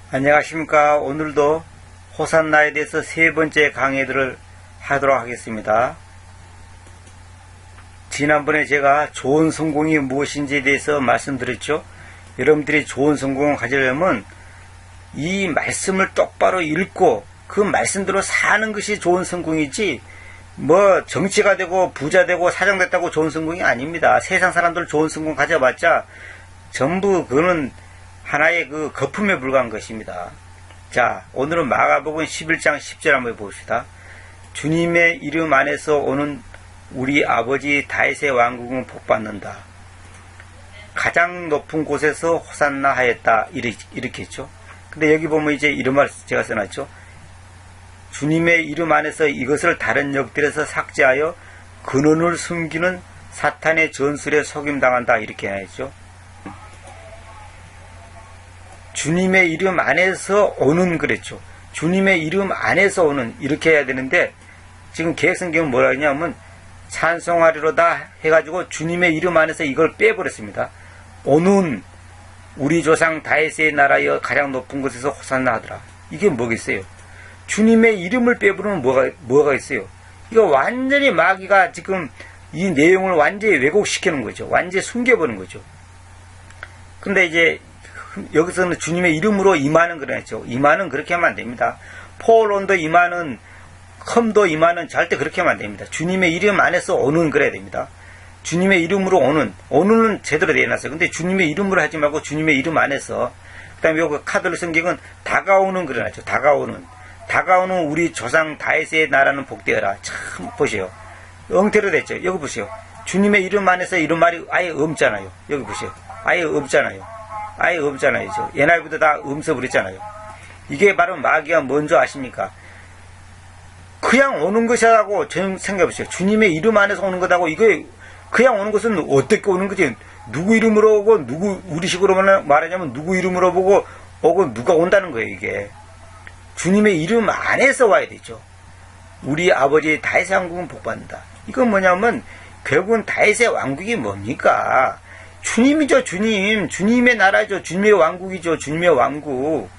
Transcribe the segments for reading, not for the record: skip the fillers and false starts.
안녕하십니까. 오늘도 호산나에 대해서 세 번째 강의들을 하도록 하겠습니다. 지난번에 제가 좋은 성공이 무엇인지에 대해서 말씀드렸죠. 여러분들이 좋은 성공을 가지려면 이 말씀을 똑바로 읽고 그 말씀대로 사는 것이 좋은 성공이지, 뭐 정치가 되고 부자 되고 사장 됐다고 좋은 성공이 아닙니다. 세상 사람들 좋은 성공 가져봤자 전부 그거는 하나의 그 거품에 불과한 것입니다. 자, 오늘은 마가복음 11장 10절 한번 봅시다. 주님의 이름 안에서 오는 우리 아버지 다윗의 왕국은 복받는다. 가장 높은 곳에서 호산나 하였다. 이렇게 했죠. 근데 여기 보면 이제 이름을 제가 써놨죠. 주님의 이름 안에서 이것을 다른 역들에서 삭제하여 근원을 숨기는 사탄의 전술에 속임당한다. 이렇게 해야죠. 주님의 이름 안에서 오는 그랬죠. 주님의 이름 안에서 오는 이렇게 해야 되는데 지금 개혁성경은 뭐라 하냐면 찬송하리로다 해가지고 주님의 이름 안에서 이걸 빼버렸습니다. 오는 우리 조상 다윗의 나라여 가장 높은 곳에서 호산나 하더라. 이게 뭐겠어요? 주님의 이름을 빼버리면 뭐가 있어요? 이거 완전히 마귀가 지금 이 내용을 완전히 왜곡시키는 거죠. 완전히 숨겨버리는 거죠. 근데 이제 여기서는 주님의 이름으로 임하는 그랬죠. 임하는 그렇게 하면 안 됩니다. 포론도 임하는, 컴도 임하는 절대 그렇게 하면 안 됩니다. 주님의 이름 안에서 오는 그래야 됩니다. 주님의 이름으로 오는은 제대로 되어놨어요. 근데 주님의 이름으로 하지 말고 주님의 이름 안에서. 그 다음에 요거 카드로 성경은 다가오는 그래놨죠. 다가오는 우리 조상 다윗의 나라는 복되어라. 참 보세요. 엉태로 됐죠. 여기 보세요. 주님의 이름 안에서 이런 말이 아예 없잖아요. 여기 보세요. 아예 없잖아요. 옛날부터 다 없어버렸잖아요. 이게 바로 마귀가 뭔지 아십니까? 그냥 오는 것이라고 저는 생각해보세요. 주님의 이름 안에서 오는 거다고. 이게 그냥 오는 것은 어떻게 오는 거지? 누구 이름으로 오고, 우리식으로 말하자면 누구 이름으로 오고 누가 온다는 거예요. 이게 주님의 이름 안에서 와야 되죠. 우리 아버지 다윗의 왕국은 복받는다. 이건 뭐냐면 결국은 다윗의 왕국이 뭡니까? 주님이죠. 주님의 나라죠. 주님의 왕국이죠. 주님의 왕국.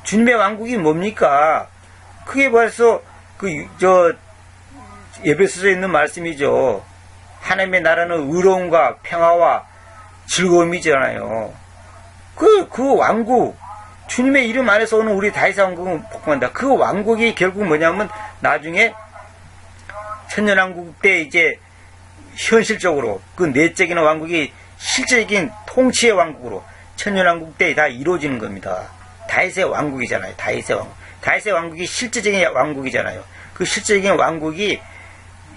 주님의 왕국이 뭡니까? 그게 벌써 에베소서에 있는 말씀이죠. 하나님의 나라는 의로움과 평화와 즐거움이잖아요. 그 왕국, 주님의 이름 안에서 오는 우리 다윗의 왕국은 복받는다. 그 왕국이 결국 뭐냐면 나중에 천년왕국 때 이제 현실적으로 그 내적인 왕국이 실질적인 통치의 왕국으로 천년왕국 때 다 이루어지는 겁니다. 다윗의 왕국이잖아요. 다윗의 왕국이 실질적인 왕국이잖아요. 그 실질적인 왕국이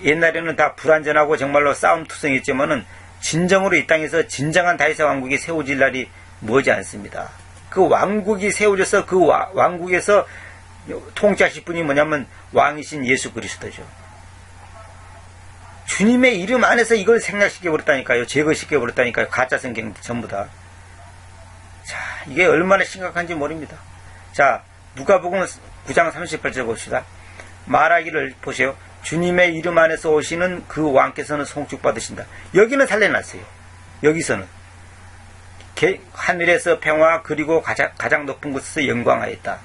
옛날에는 다 불완전하고 정말로 싸움투성이었지만은 진정으로 이 땅에서 진정한 다윗의 왕국이 세워질 날이 머지 않습니다. 그 왕국이 세워져서 그 왕국에서 통치하실 분이 뭐냐면 왕이신 예수 그리스도죠. 주님의 이름 안에서 이걸 생략시켜버렸다니까요. 제거시켜버렸다니까요. 가짜 성경 전부 다. 자, 이게 얼마나 심각한지 모릅니다. 자, 누가복음 9장 38절 봅시다. 말하기를 보세요. 주님의 이름 안에서 오시는 그 왕께서는 송축받으신다. 여기는 살려놨어요. 여기서는 하늘에서 평화 그리고 가장 높은 곳에서 영광하였다.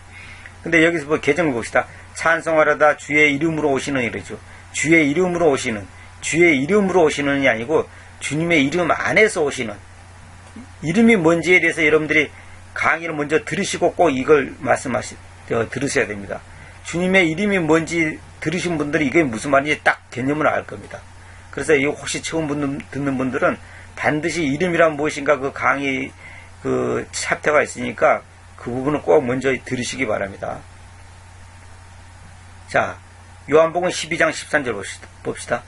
근데 여기서 계정을 봅시다. 찬송하려다 주의 이름으로 오시는 이러죠. 주의 이름으로 오시는이 아니고 주님의 이름 안에서 오시는. 이름이 뭔지에 대해서 여러분들이 강의를 먼저 들으시고 꼭 이걸 들으셔야 됩니다. 주님의 이름이 뭔지 들으신 분들이 이게 무슨 말인지 딱 개념을 알 겁니다. 그래서 이거 혹시 처음 듣는 분들은 반드시 이름이란 무엇인가 그 강의 그 챕터가 있으니까 그 부분을 꼭 먼저 들으시기 바랍니다. 자, 요한복음 12장 13절 봅시다.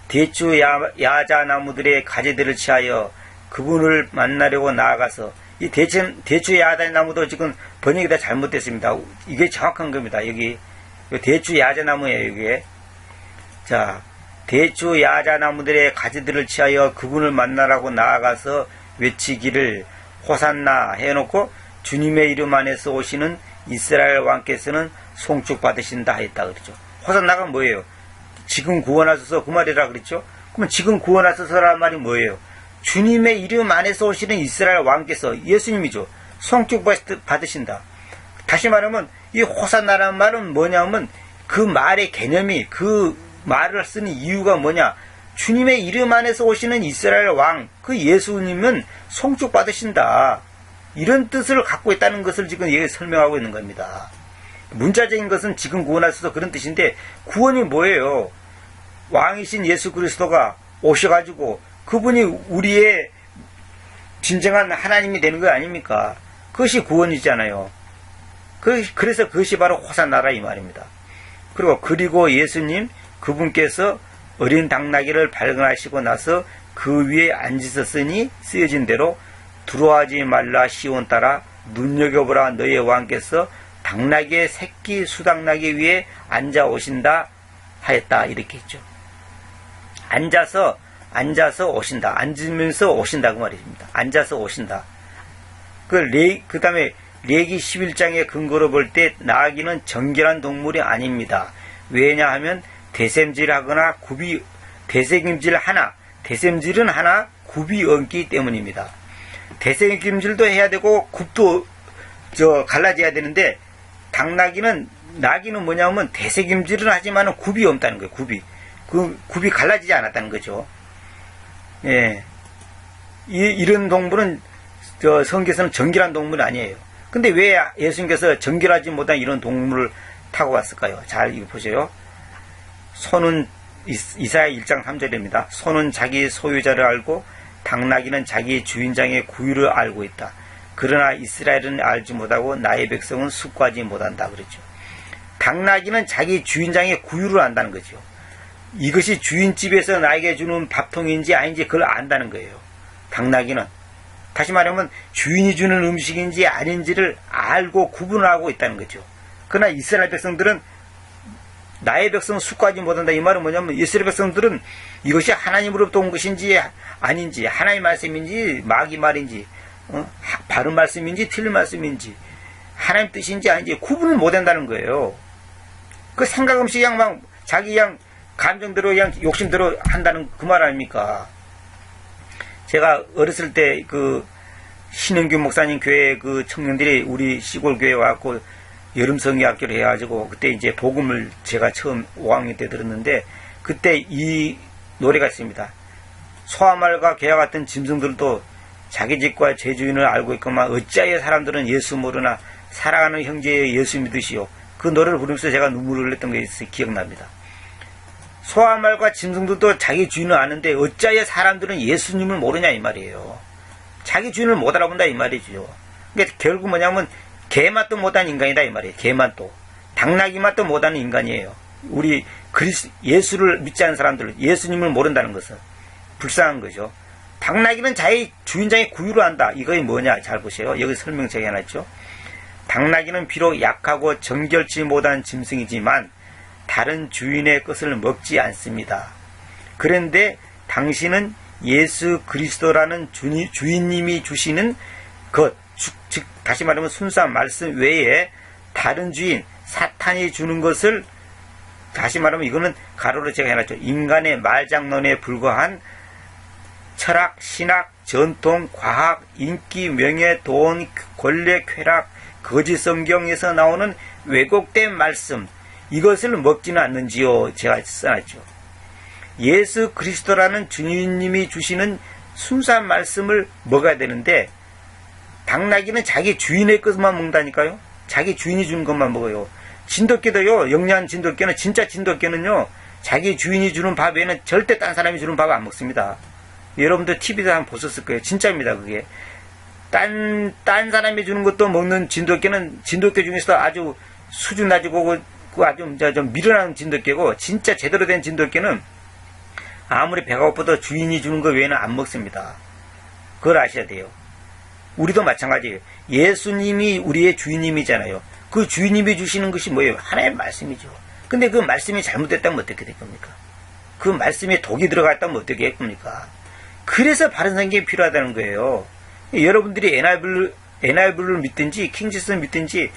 대추 야자나무들의 가지들을 취하여 그분을 만나려고 나아가서 이 대추 야자나무도 지금 번역이 다 잘못됐습니다. 이게 정확한 겁니다. 여기 대추 야자나무예요. 이게. 자, 대추 야자나무들의 가지들을 취하여 그분을 만나라고 나아가서 외치기를 호산나 해놓고 주님의 이름 안에서 오시는 이스라엘 왕께서는 송축 받으신다 했다 그러죠. 호산나가 뭐예요? 지금 구원하소서 그 말이라 그랬죠. 그러면 지금 구원하소서라는 말이 뭐예요? 주님의 이름 안에서 오시는 이스라엘 왕께서 예수님이죠. 송축 받으신다. 다시 말하면 이 호산나라는 말은 뭐냐면 그 말의 개념이, 그 말을 쓰는 이유가 뭐냐, 주님의 이름 안에서 오시는 이스라엘 왕, 그 예수님은 송축받으신다, 이런 뜻을 갖고 있다는 것을 지금 여기 설명하고 있는 겁니다. 문자적인 것은 지금 구원하셔서 그런 뜻인데, 구원이 뭐예요? 왕이신 예수 그리스도가 오셔가지고 그분이 우리의 진정한 하나님이 되는 거 아닙니까? 그것이 구원이잖아요. 그래서 그것이 바로 호산나라 이 말입니다. 그리고 예수님 그분께서 어린 당나귀를 발견하시고 나서 그 위에 앉으셨으니 쓰여진 대로 두려워하지 말라 시온 따라 눈여겨보라 너의 왕께서 당나귀의 새끼 수당나귀 위에 앉아 오신다 하였다, 이렇게 했죠. 앉아서 오신다. 앉으면서 오신다, 그 말입니다. 앉아서 오신다. 그 다음에 레기 11장의 근거로 볼 때 나귀는 정결한 동물이 아닙니다. 왜냐하면 대샘질하거나 대샘질은 하나 굽이 얹기 때문입니다. 대샘질도 해야 되고 굽도 갈라져야 되는데, 나귀는 뭐냐면 대샘질은 하지만 굽이 없다는 거예요. 굽이 갈라지지 않았다는 거죠. 예. 이런 동물은 성경에서는 정결한 동물이 아니에요. 근데 왜 예수님께서 정결하지 못한 이런 동물을 타고 갔을까요? 잘 보세요. 소는 이사야 1장 3절입니다. 소는 자기 소유자를 알고 당나귀는 자기 주인장의 구유를 알고 있다. 그러나 이스라엘은 알지 못하고 나의 백성은 숙고하지 못한다, 그랬죠. 당나귀는 자기 주인장의 구유를 안다는 거죠. 이것이 주인집에서 나에게 주는 밥통인지 아닌지 그걸 안다는 거예요. 당나귀는. 다시 말하면 주인이 주는 음식인지 아닌지를 알고 구분하고 있다는 거죠. 그러나 이스라엘 백성들은 나의 백성은 숙고하지 못한다, 이 말은 뭐냐면 이스라엘 백성들은 이것이 하나님으로부터 온 것인지 아닌지, 하나님의 말씀인지 마귀 말인지, 바른 말씀인지 틀린 말씀인지, 하나님 뜻인지 아닌지 구분을 못한다는 거예요. 그 생각 없이 그냥 막 자기 그냥 감정대로 그냥 욕심대로 한다는 그 말 아닙니까? 제가 어렸을 때 신영규 목사님 교회 청년들이 우리 시골 교회에 와갖고 여름 성의학교를 해가지고 그때 이제 복음을 제가 처음 5학년 때 들었는데, 그때 이 노래가 있습니다. 소와 말과 개와 같은 짐승들도 자기 집과 제 주인을 알고 있건만 어찌하여 사람들은 예수 모르나 사랑하는 형제의 예수 믿으시오. 그 노래를 부르면서 제가 눈물을 흘렸던 게 기억납니다. 소와 말과 짐승들도 자기 주인을 아는데 어찌하여 사람들은 예수님을 모르냐, 이 말이에요. 자기 주인을 못 알아본다, 이 말이죠. 그러니까 결국 뭐냐면 개맛도 못하는 인간이다, 이 말이에요. 개맛도. 당나귀맛도 못하는 인간이에요. 우리 예수를 믿지 않는 사람들, 예수님을 모른다는 것은 불쌍한 거죠. 당나귀는 자기 주인장의 구유를 안다. 이거이 뭐냐, 잘 보세요. 여기 설명책에 하나 있죠. 당나귀는 비록 약하고 정결치 못한 짐승이지만 다른 주인의 것을 먹지 않습니다. 그런데 당신은 예수 그리스도라는 주인님이 주시는 것, 즉 다시 말하면 순수한 말씀 외에 다른 주인 사탄이 주는 것을, 다시 말하면 이거는 가로로 제가 해놨죠. 인간의 말장난에 불과한 철학, 신학, 전통, 과학, 인기, 명예, 돈, 권력, 쾌락, 거짓 성경에서 나오는 왜곡된 말씀, 이것을 먹지는 않는지요? 제가 써놨죠. 예수 그리스도라는 주님이 주시는 순수한 말씀을 먹어야 되는데, 당나귀는 자기 주인의 것만 먹는다니까요. 자기 주인이 주는 것만 먹어요. 진돗개도요, 영양 진돗개는, 진짜 진돗개는요, 자기 주인이 주는 밥 외에는 절대 딴 사람이 주는 밥 안 먹습니다. 여러분들 TV에서 한번 보셨을 거예요. 진짜입니다, 그게. 딴 사람이 주는 것도 먹는 진돗개는 진돗개 중에서도 아주 수준 낮고 아주 좀 미련한 진돗개고, 진짜 제대로 된 진돗개는 아무리 배가 고파도 주인이 주는 것 외에는 안 먹습니다. 그걸 아셔야 돼요. 우리도 마찬가지예요. 예수님이 우리의 주인님이잖아요. 그 주인님이 주시는 것이 뭐예요? 하나의 말씀이죠. 근데 그 말씀이 잘못됐다면 어떻게 될 겁니까? 그 말씀에 독이 들어갔다면 어떻게 할 겁니까? 그래서 바른 성경이 필요하다는 거예요. 여러분들이 NIV를 믿든지 킹제스를 믿든지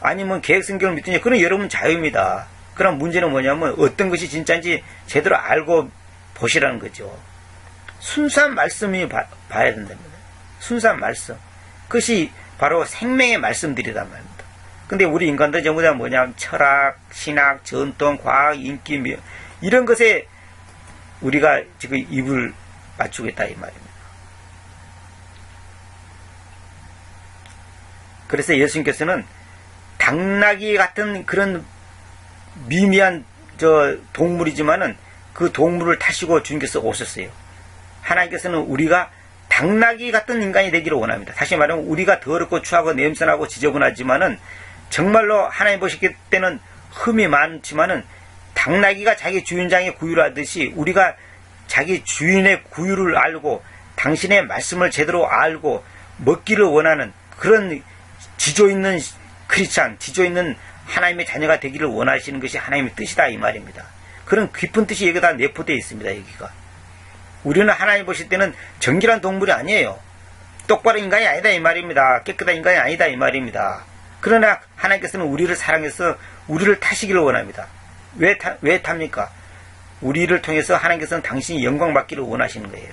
아니면 개혁성경을 믿든지 그건 여러분 자유입니다. 그럼 문제는 뭐냐면 어떤 것이 진짜인지 제대로 알고 보시라는 거죠. 순수한 말씀이 봐야 된답니다. 순수한 말씀. 그것이 바로 생명의 말씀들이란 말입니다. 근데 우리 인간들 전부 다 뭐냐, 철학, 신학, 전통, 과학, 인기, 이런 것에 우리가 지금 입을 맞추고 있다 이 말입니다. 그래서 예수님께서는 당나귀 같은 그런 미미한 동물이지만은 그 동물을 타시고 주님께서 오셨어요. 하나님께서는 우리가 당나귀 같은 인간이 되기를 원합니다. 다시 말하면 우리가 더럽고 추하고 냄새나고 지저분하지만은 정말로 하나님 보실 때는 흠이 많지만은 당나귀가 자기 주인장의 구유를 하듯이 우리가 자기 주인의 구유를 알고 당신의 말씀을 제대로 알고 먹기를 원하는 그런 지조 있는 크리스찬, 지조 있는 하나님의 자녀가 되기를 원하시는 것이 하나님의 뜻이다 이 말입니다. 그런 깊은 뜻이 여기다 내포되어 있습니다. 여기가. 우리는 하나님 보실 때는 정결한 동물이 아니에요. 똑바로 인간이 아니다 이 말입니다. 깨끗한 인간이 아니다 이 말입니다. 그러나 하나님께서는 우리를 사랑해서 우리를 타시기를 원합니다. 왜 탑니까? 우리를 통해서 하나님께서는 당신이 영광 받기를 원하시는 거예요.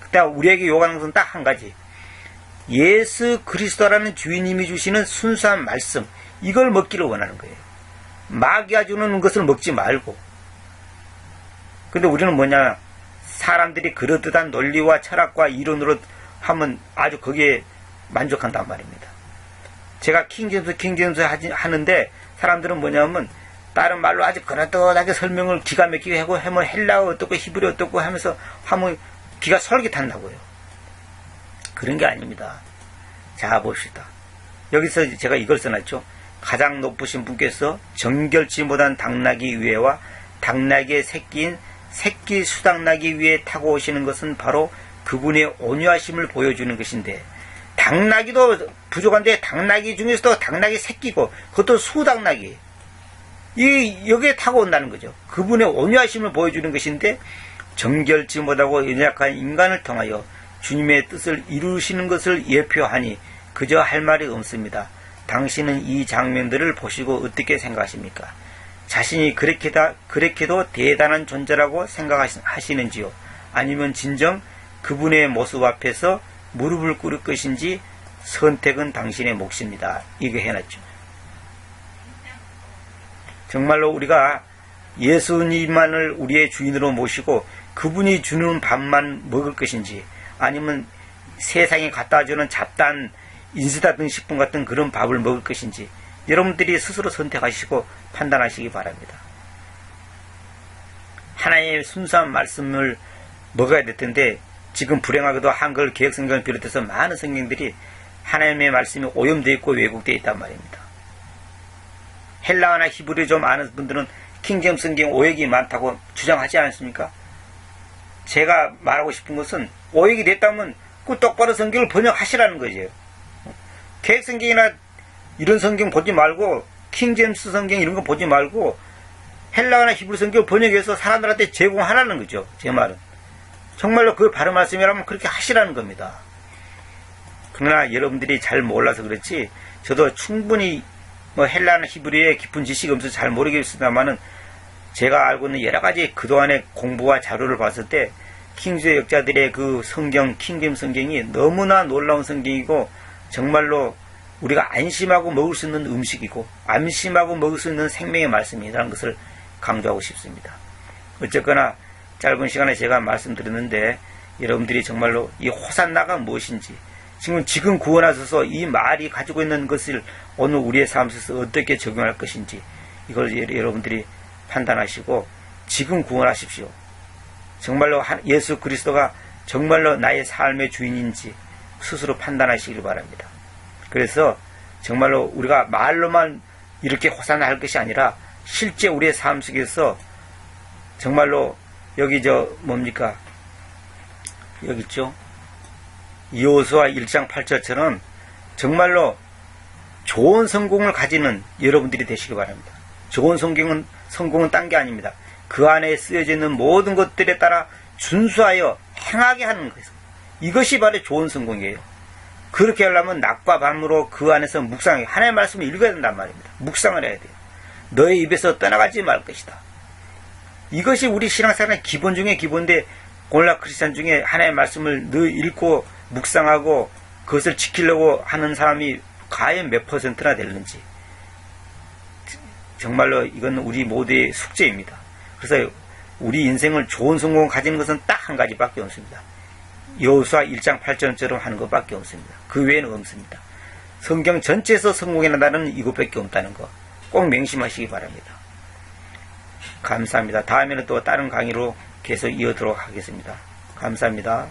그때 우리에게 요구하는 것은 딱 한 가지. 예수 그리스도라는 주인님이 주시는 순수한 말씀, 이걸 먹기를 원하는 거예요. 마귀가 주는 것을 먹지 말고. 근데 우리는 뭐냐, 사람들이 그러듯한 논리와 철학과 이론으로 하면 아주 거기에 만족한단 말입니다. 제가 킹제임스 하는데 사람들은 뭐냐면 다른 말로 아주 그럴듯하게 설명을 기가 막히게 하고 하면 헬라어 어떻고 히브리 어떻고 하면서 하면 기가 솔깃한다고요. 그런 게 아닙니다. 자, 봅시다. 여기서 제가 이걸 써놨죠. 가장 높으신 분께서 정결치 못한 당나귀 위에와 당나귀의 새끼인 새끼 수당나귀 위에 타고 오시는 것은 바로 그분의 온유하심을 보여주는 것인데, 당나귀도 부족한데 당나귀 중에서도 당나귀 새끼고 그것도 수당나귀, 여기에 타고 온다는 거죠. 그분의 온유하심을 보여주는 것인데, 정결치 못하고 연약한 인간을 통하여 주님의 뜻을 이루시는 것을 예표하니 그저 할 말이 없습니다. 당신은 이 장면들을 보시고 어떻게 생각하십니까? 자신이 그렇게도 대단한 존재라고 생각하시는지요? 아니면 진정 그분의 모습 앞에서 무릎을 꿇을 것인지 선택은 당신의 몫입니다. 이게 해놨죠. 정말로 우리가 예수님만을 우리의 주인으로 모시고 그분이 주는 밥만 먹을 것인지, 아니면 세상에 갖다 주는 잡다한 인스타 등식품 같은 그런 밥을 먹을 것인지 여러분들이 스스로 선택하시고 판단하시기 바랍니다. 하나님의 순수한 말씀을 먹어야 될 텐데, 지금 불행하게도 한글 개혁성경을 비롯해서 많은 성경들이 하나님의 말씀이 오염되어 있고 왜곡되어 있단 말입니다. 헬라어나 히브리 좀 아는 분들은 킹제임스 성경 오역이 많다고 주장하지 않습니까? 제가 말하고 싶은 것은 오역이 됐다면 그 똑바로 성경을 번역하시라는 거죠. 개혁성경이나 이런 성경 보지 말고 킹제임스 성경 이런 거 보지 말고 헬라어나 히브리 성경 번역해서 사람들한테 제공하라는 거죠. 제 말은. 정말로 그 바른 말씀이라면 그렇게 하시라는 겁니다. 그러나 여러분들이 잘 몰라서 그렇지, 저도 충분히 헬라어나 히브리의 깊은 지식이 없어서 잘 모르겠습니다만은 제가 알고 있는 여러 가지 그동안의 공부와 자료를 봤을 때 킹주의 역자들의 그 성경, 킹제임스 성경이 너무나 놀라운 성경이고, 정말로 우리가 안심하고 먹을 수 있는 음식이고 안심하고 먹을 수 있는 생명의 말씀이라는 것을 강조하고 싶습니다. 어쨌거나 짧은 시간에 제가 말씀드렸는데, 여러분들이 정말로 이 호산나가 무엇인지, 지금 구원하셔서 이 말이 가지고 있는 것을 오늘 우리의 삶 속에서 어떻게 적용할 것인지, 이걸 여러분들이 판단하시고 지금 구원하십시오. 정말로 예수 그리스도가 정말로 나의 삶의 주인인지 스스로 판단하시길 바랍니다. 그래서 정말로 우리가 말로만 이렇게 호산나 할 것이 아니라 실제 우리의 삶 속에서 정말로 여기 뭡니까? 여기 있죠? 여호수아 1장 8절처럼 정말로 좋은 성공을 가지는 여러분들이 되시기 바랍니다. 좋은 성공은 딴 게 아닙니다. 그 안에 쓰여져 있는 모든 것들에 따라 준수하여 행하게 하는 것이죠. 이것이 바로 좋은 성공이에요. 그렇게 하려면 낮과 밤으로 그 안에서 묵상해, 하나님의 말씀을 읽어야 된단 말입니다. 묵상을 해야 돼요. 너의 입에서 떠나가지 말 것이다. 이것이 우리 신앙생활의 기본 중에 기본인데, 오늘날 크리스찬 중에 하나님의 말씀을 늘 읽고 묵상하고 그것을 지키려고 하는 사람이 과연 몇 %나 되는지, 정말로 이건 우리 모두의 숙제입니다. 그래서 우리 인생을 좋은 성공을 가지는 것은 딱 한 가지밖에 없습니다. 여호수아 1장 8절처럼 하는 것밖에 없습니다. 그 외에는 없습니다. 성경 전체에서 성공의 나라는 이것밖에 없다는 거 꼭 명심하시기 바랍니다. 감사합니다. 다음에는 또 다른 강의로 계속 이어도록 하겠습니다. 감사합니다.